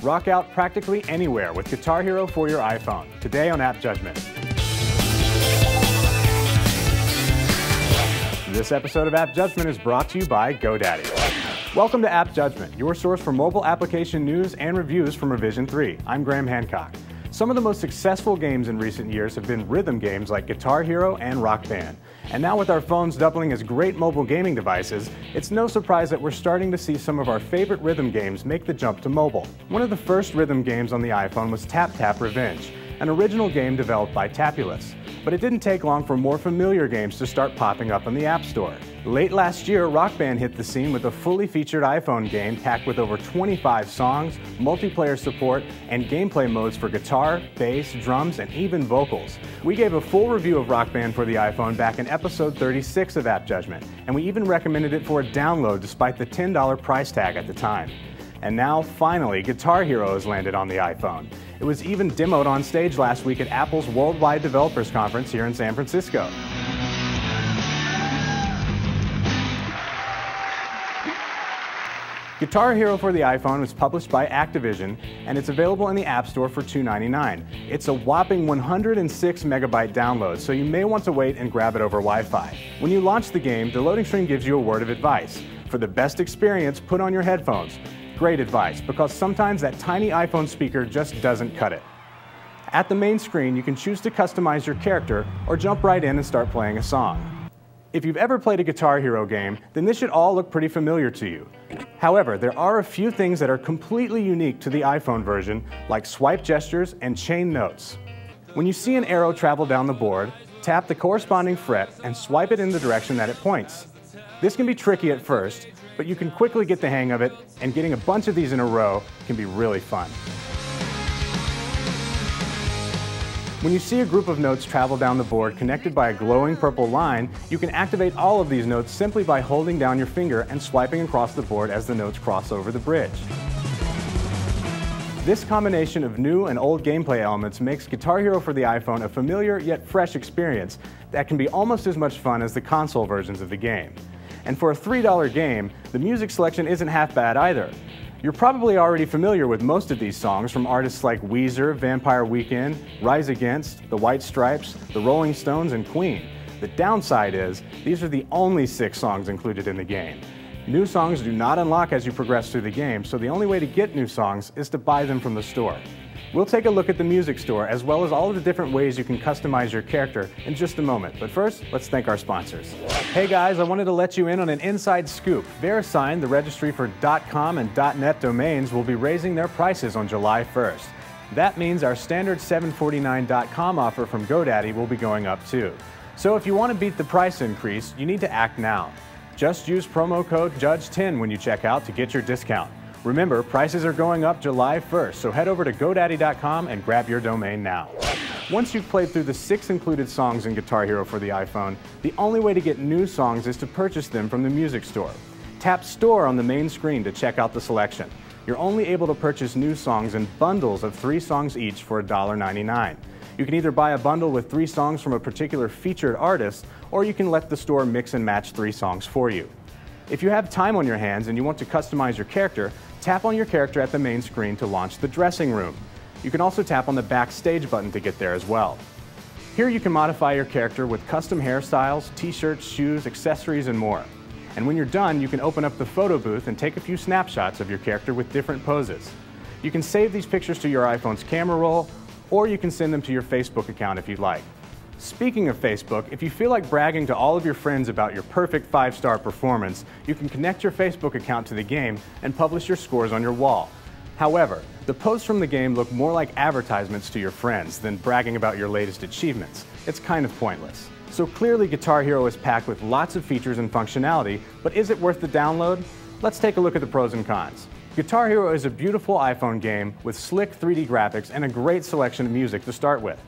Rock out practically anywhere with Guitar Hero for your iPhone. Today on App Judgment. This episode of App Judgment is brought to you by GoDaddy. Welcome to App Judgment, your source for mobile application news and reviews from Revision 3. I'm Graham Hancock. Some of the most successful games in recent years have been rhythm games like Guitar Hero and Rock Band. And now with our phones doubling as great mobile gaming devices, it's no surprise that we're starting to see some of our favorite rhythm games make the jump to mobile. One of the first rhythm games on the iPhone was Tap Tap Revenge, an original game developed by Tapulous. But it didn't take long for more familiar games to start popping up on the App Store. Late last year, Rock Band hit the scene with a fully featured iPhone game packed with over 25 songs, multiplayer support, and gameplay modes for guitar, bass, drums, and even vocals. We gave a full review of Rock Band for the iPhone back in episode 36 of App Judgment, and we even recommended it for a download despite the $10 price tag at the time. And now, finally, Guitar Hero has landed on the iPhone. It was even demoed on stage last week at Apple's Worldwide Developers Conference here in San Francisco. Guitar Hero for the iPhone was published by Activision, and it's available in the App Store for $2.99. It's a whopping 106 megabyte download, so you may want to wait and grab it over Wi-Fi. When you launch the game, the loading screen gives you a word of advice. For the best experience, put on your headphones. Great advice, because sometimes that tiny iPhone speaker just doesn't cut it. At the main screen, you can choose to customize your character or jump right in and start playing a song. If you've ever played a Guitar Hero game, then this should all look pretty familiar to you. However, there are a few things that are completely unique to the iPhone version, like swipe gestures and chain notes. When you see an arrow travel down the board, tap the corresponding fret and swipe it in the direction that it points. This can be tricky at first, but you can quickly get the hang of it, and getting a bunch of these in a row can be really fun. When you see a group of notes travel down the board connected by a glowing purple line, you can activate all of these notes simply by holding down your finger and swiping across the board as the notes cross over the bridge. This combination of new and old gameplay elements makes Guitar Hero for the iPhone a familiar yet fresh experience that can be almost as much fun as the console versions of the game. And for a $3 game, the music selection isn't half bad either. You're probably already familiar with most of these songs from artists like Weezer, Vampire Weekend, Rise Against, The White Stripes, The Rolling Stones, and Queen. The downside is, these are the only 6 songs included in the game. New songs do not unlock as you progress through the game, so the only way to get new songs is to buy them from the store. We'll take a look at the music store, as well as all of the different ways you can customize your character in just a moment. But first, let's thank our sponsors. Hey guys, I wanted to let you in on an inside scoop. VeriSign, the registry for .com and .net domains, will be raising their prices on July 1st. That means our standard $749.com offer from GoDaddy will be going up too. So if you want to beat the price increase, you need to act now. Just use promo code JUDGE10 when you check out to get your discount. Remember, prices are going up July 1st, so head over to GoDaddy.com and grab your domain now. Once you've played through the 6 included songs in Guitar Hero for the iPhone, the only way to get new songs is to purchase them from the music store. Tap Store on the main screen to check out the selection. You're only able to purchase new songs in bundles of 3 songs each for $1.99. You can either buy a bundle with 3 songs from a particular featured artist, or you can let the store mix and match 3 songs for you. If you have time on your hands and you want to customize your character, tap on your character at the main screen to launch the dressing room. You can also tap on the backstage button to get there as well. Here you can modify your character with custom hairstyles, t-shirts, shoes, accessories, and more. And when you're done, you can open up the photo booth and take a few snapshots of your character with different poses. You can save these pictures to your iPhone's camera roll, or you can send them to your Facebook account if you'd like. Speaking of Facebook, if you feel like bragging to all of your friends about your perfect 5-star performance, you can connect your Facebook account to the game and publish your scores on your wall. However, the posts from the game look more like advertisements to your friends than bragging about your latest achievements. It's kind of pointless. So clearly Guitar Hero is packed with lots of features and functionality, but is it worth the download? Let's take a look at the pros and cons. Guitar Hero is a beautiful iPhone game with slick 3D graphics and a great selection of music to start with.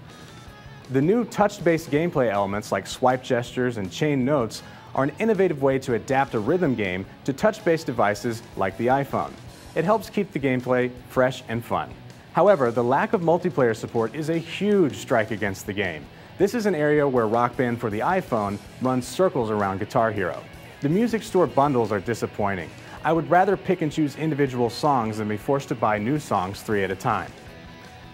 The new touch-based gameplay elements like swipe gestures and chain notes are an innovative way to adapt a rhythm game to touch-based devices like the iPhone. It helps keep the gameplay fresh and fun. However, the lack of multiplayer support is a huge strike against the game. This is an area where Rock Band for the iPhone runs circles around Guitar Hero. The music store bundles are disappointing. I would rather pick and choose individual songs than be forced to buy new songs 3 at a time.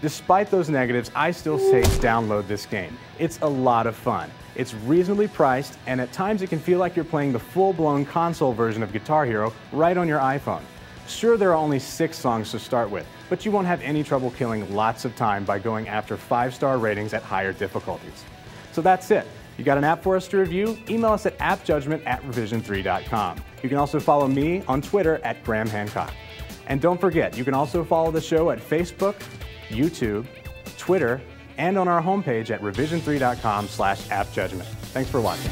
Despite those negatives, I still say download this game. It's a lot of fun. It's reasonably priced, and at times it can feel like you're playing the full-blown console version of Guitar Hero right on your iPhone. Sure, there are only 6 songs to start with, but you won't have any trouble killing lots of time by going after 5-star ratings at higher difficulties. So that's it. You got an app for us to review? Email us at appjudgment@revision3.com. You can also follow me on Twitter at Graham Hancock. And don't forget, you can also follow the show at Facebook, YouTube, Twitter, and on our homepage at revision3.com/appjudgment. Thanks for watching.